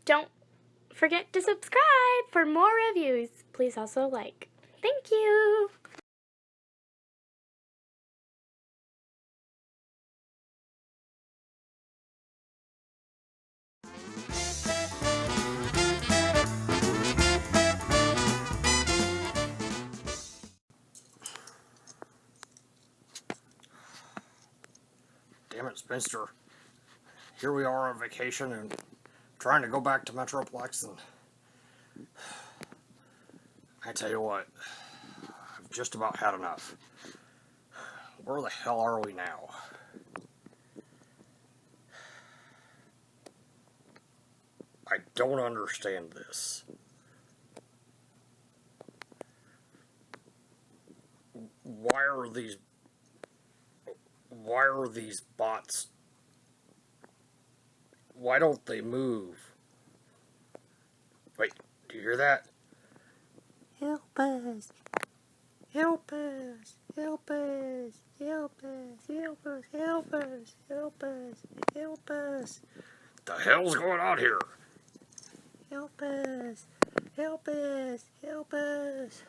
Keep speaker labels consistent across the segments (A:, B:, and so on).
A: don't forget to subscribe for more reviews. Please also like. Thank you.
B: Damn it, Spinster. Here we are on vacation and trying to go back to Metroplex, and I tell you what, I've just about had enough. Where the hell are we now? I don't understand this. Why are these bots? Why don't they move? Wait, do you hear that?
C: Help us! Help us! Help us! Help us! Help us! Help us! Help us! Help us!
B: The hell's going on here?
C: Help us! Help us! Help us!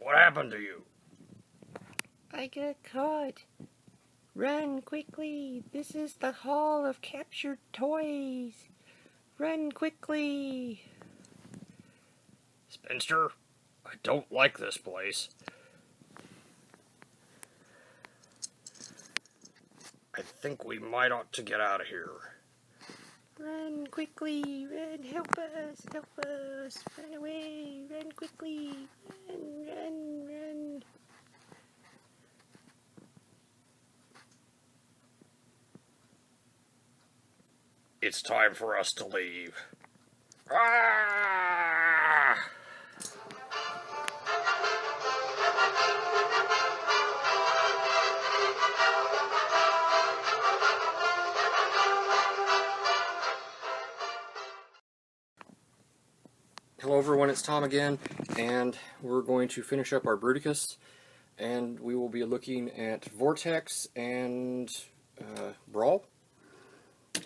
B: What happened to you?
C: I got caught. Run quickly! This is the Hall of Captured Toys! Run quickly!
B: Spinster, I don't like this place. I think we might ought to get out of here.
C: Run quickly! Run! Help us! Help us! Run away! Run quickly! Run! Run! Run!
B: It's time for us to leave. Ah! Hello everyone, it's Tom again, and we're going to finish up our Bruiticus, and we will be looking at Vortex and Brawl.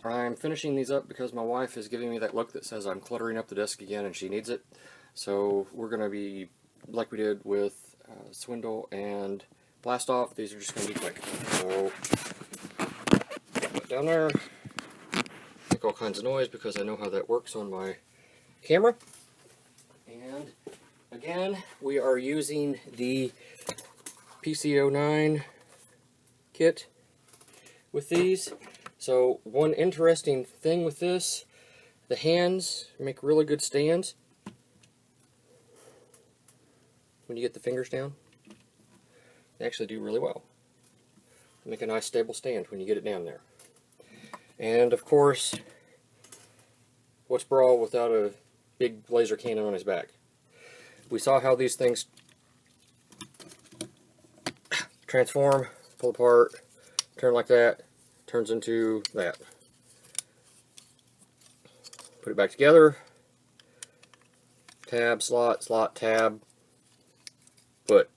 B: I'm finishing these up because my wife is giving me that look that says I'm cluttering up the desk again and she needs it. So we're going to be, like we did with Swindle and Blast Off, these are just going to be quick. So, put down there, make all kinds of noise because I know how that works on my camera. And again, we are using the PC-09 kit with these. So one interesting thing with this, the hands make really good stands. When you get the fingers down, they actually do really well. Make a nice stable stand when you get it down there. And of course, what's Brawl without a big laser cannon on his back? We saw how these things transform, pull apart, turn like that. Turns into that. Put it back together. Tab, slot, slot, tab. Put.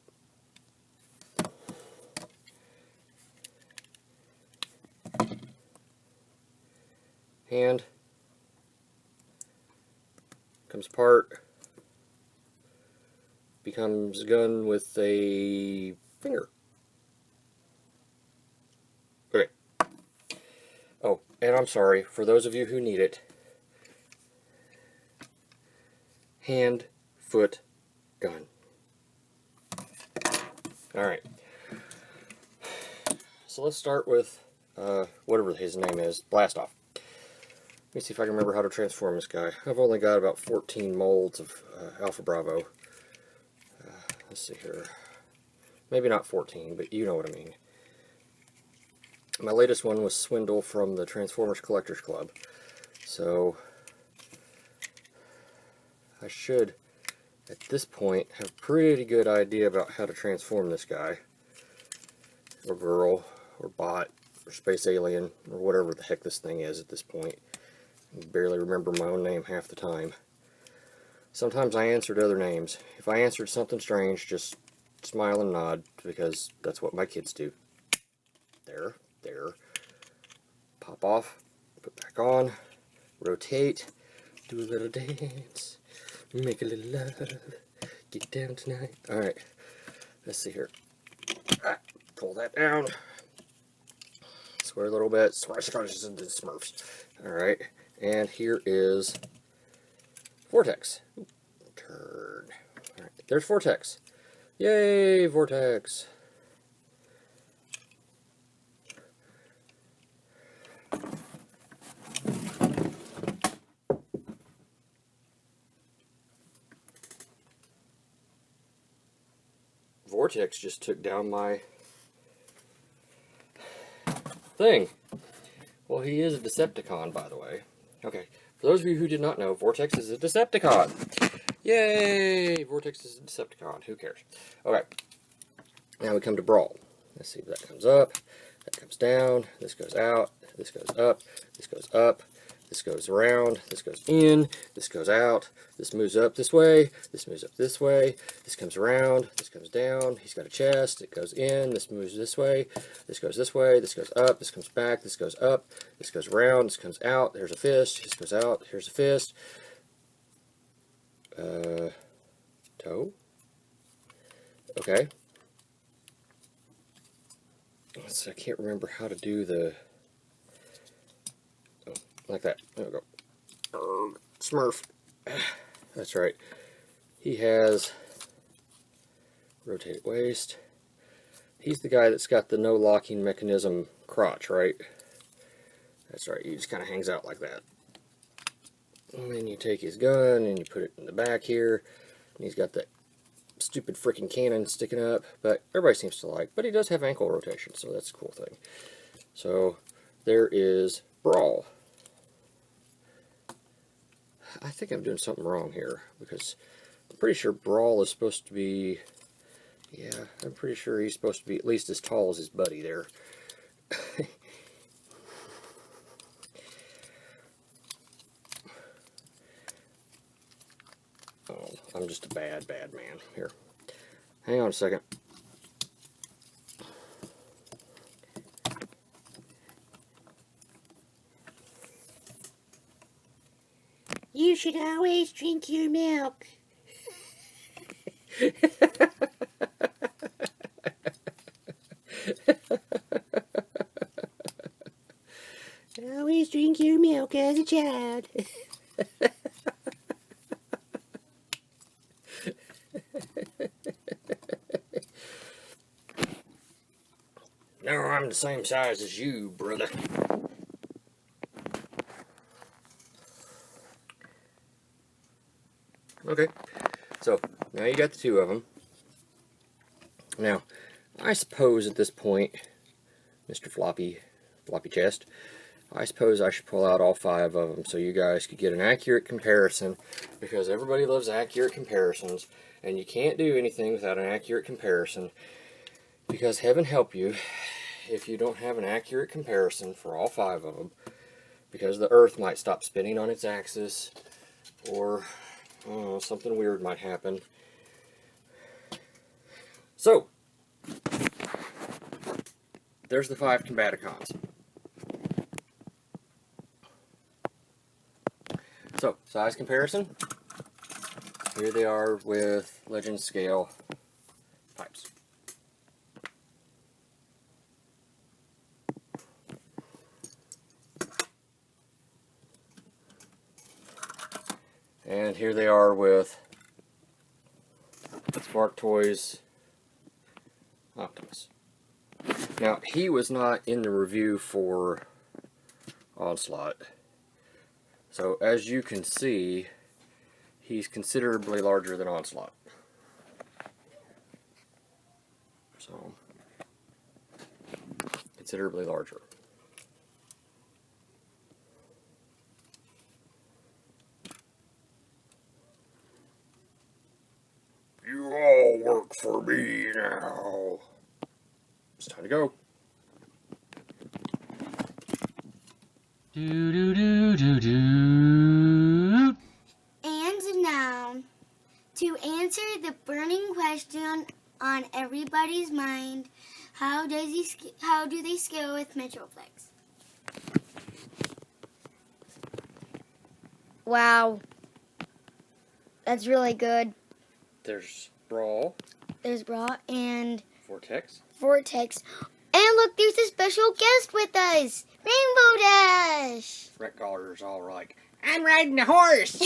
B: Hand. Comes apart. Becomes a gun with a finger. Okay. Oh, and I'm sorry, for those of you who need it, hand, foot, gun. Alright. So let's start with, whatever his name is, Blast Off. Let me see if I can remember how to transform this guy. I've only got about 14 molds of Alpha Bravo. Let's see here. Maybe not 14, but you know what I mean. My latest one was Swindle from the Transformers Collectors Club. So I should, at this point, have a pretty good idea about how to transform this guy. Or girl, or bot, or space alien, or whatever the heck this thing is at this point. I barely remember my own name half the time. Sometimes I answered other names. If I answered something strange, just smile and nod, because that's what my kids do. There. Pop off, put back on, rotate, do a little dance, make a little love, get down tonight. Alright, let's see here. Pull that down. Square a little bit. Smurfs. Alright, and here is Vortex. Turn. Alright, there's Vortex. Yay, Vortex. Vortex just took down my thing. Well, he is a Decepticon, by the way. Okay, for those of you who did not know, Vortex is a Decepticon. Yay! Vortex is a Decepticon. Who cares? Okay, now we come to Brawl. Let's see if that comes up, that comes down, this goes out, this goes up, this goes up, this goes around, this goes in, this goes out, this moves up this way, this moves up this way, this comes around, this comes down, he's got a chest, it goes in, this moves this way, this goes up, this comes back, this goes up, this goes around, this comes out, there's a fist, this goes out, here's a fist, toe, okay, so I can't remember how to do the, like that. There we go. Smurf. That's right. He has rotated waist. He's the guy that's got the no locking mechanism crotch, right? That's right. He just kind of hangs out like that. And then you take his gun and you put it in the back here. And he's got that stupid freaking cannon sticking up. But everybody seems to like. But he does have ankle rotation, so that's a cool thing. So there is Brawl. I think I'm doing something wrong here, because I'm pretty sure Brawl is supposed to be, yeah, I'm pretty sure he's supposed to be at least as tall as his buddy there. Oh, I'm just a bad man. Here, hang on a second.
C: You should always drink your milk. Always drink your milk as a child.
B: No, I'm the same size as you, brother. Okay, so now you got the two of them. Now, I suppose at this point, Mr. Floppy Chest, I suppose I should pull out all 5 of them so you guys could get an accurate comparison, because everybody loves accurate comparisons, and you can't do anything without an accurate comparison, because heaven help you if you don't have an accurate comparison for all 5 of them, because the Earth might stop spinning on its axis, or something weird might happen. So, there's the 5 Combaticons. So, size comparison. Here they are with Legend Scale pipes. And here they are with Spark Toys Optimus. Now, he was not in the review for Onslaught. So, as you can see, he's considerably larger than Onslaught. So, considerably larger. You all work for me now. It's time to go.
D: And now, to answer the burning question on everybody's mind, how do they scale with Metroplex? Wow. That's really good.
B: There's Brawl,
D: There's Brawl and
B: Vortex.
D: Vortex. And look, there's a special guest with us. Rainbow Dash.
B: Retgar's all like,
C: I'm riding a horse.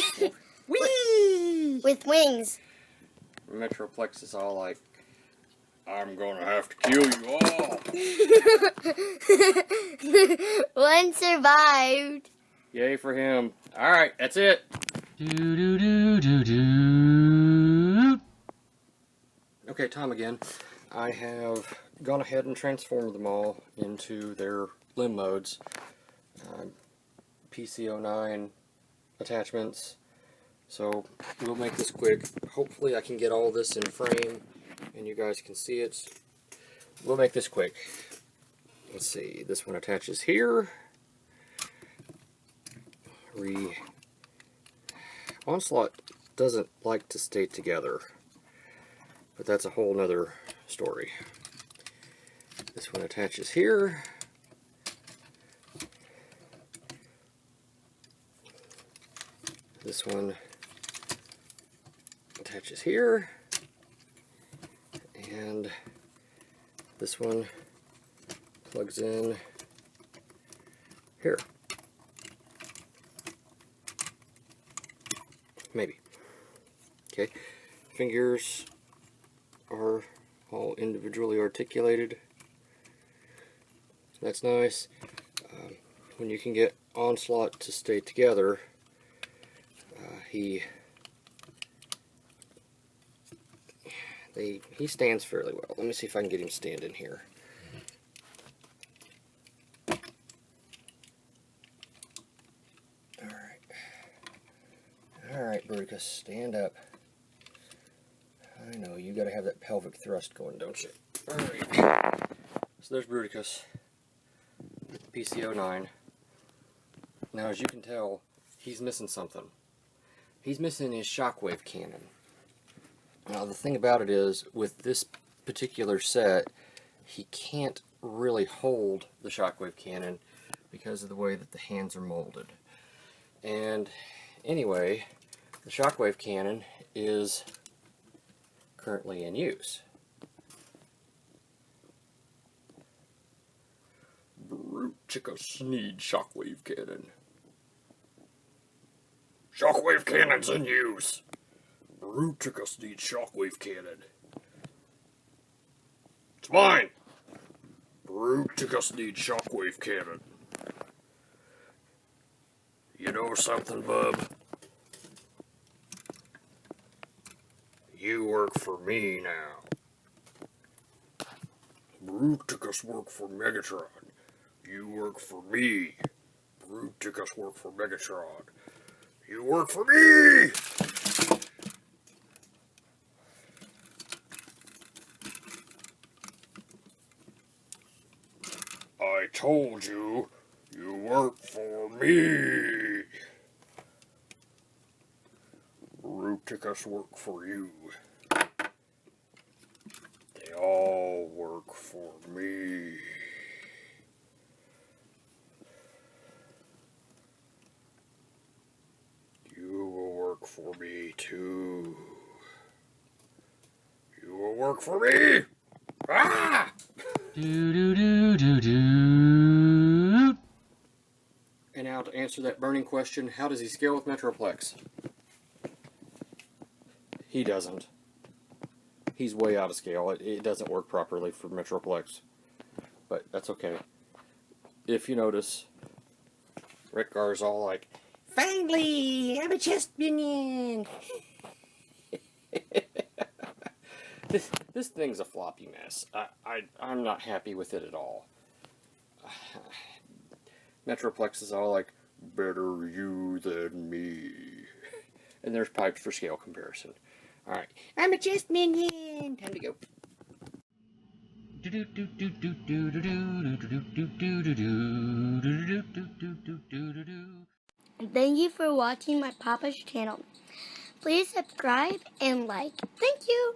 C: Whee!
D: With wings.
B: Metroplex is all like, I'm gonna have to kill you all.
D: One survived.
B: Yay for him. Alright, that's it. Okay, Tom again. I have gone ahead and transformed them all into their limb modes. PC-09 attachments. So we'll make this quick. Hopefully I can get all this in frame and you guys can see it. We'll make this quick. Let's see, this one attaches here. Onslaught doesn't like to stay together, but that's a whole nother story. This one attaches here. This one attaches here, and this one plugs in here. Maybe. Okay, fingers are all individually articulated. That's nice. When you can get Onslaught to stay together, he stands fairly well. Let me see if I can get him standing here. Alright, Bruiticus, stand up. I know, you gotta have that pelvic thrust going, don't you? Alright. So there's Bruiticus, PC-09. Now, as you can tell, he's missing something. He's missing his shockwave cannon. Now, the thing about it is, with this particular set, he can't really hold the shockwave cannon because of the way that the hands are molded. And anyway, the shockwave cannon is currently in use. Bruiticus needs shockwave cannon. Shockwave cannon's in use. Bruiticus needs shockwave cannon. It's mine. Bruiticus needs shockwave cannon. You know something, bub? You work for me now. Bruiticus work for Megatron. You work for me. Bruiticus work for Megatron. You work for me! I told you, you work for me. Bruiticus work for you. They all work for me. You will work for me too. You will work for me. Ah! And now to answer that burning question, how does he scale with Metroplex? He doesn't. He's way out of scale. It doesn't work properly for Metroplex. But that's okay. If you notice, Retgar's all like,
C: Finally, I'm a chest minion.
B: This thing's a floppy mess. I'm not happy with it at all. Metroplex is all like, better you than me. And there's pipes for scale comparison. Alright,
C: I'm a chest minion.
B: time to go.
D: Thank you for watching my Papa's channel. Please subscribe and like. Thank you.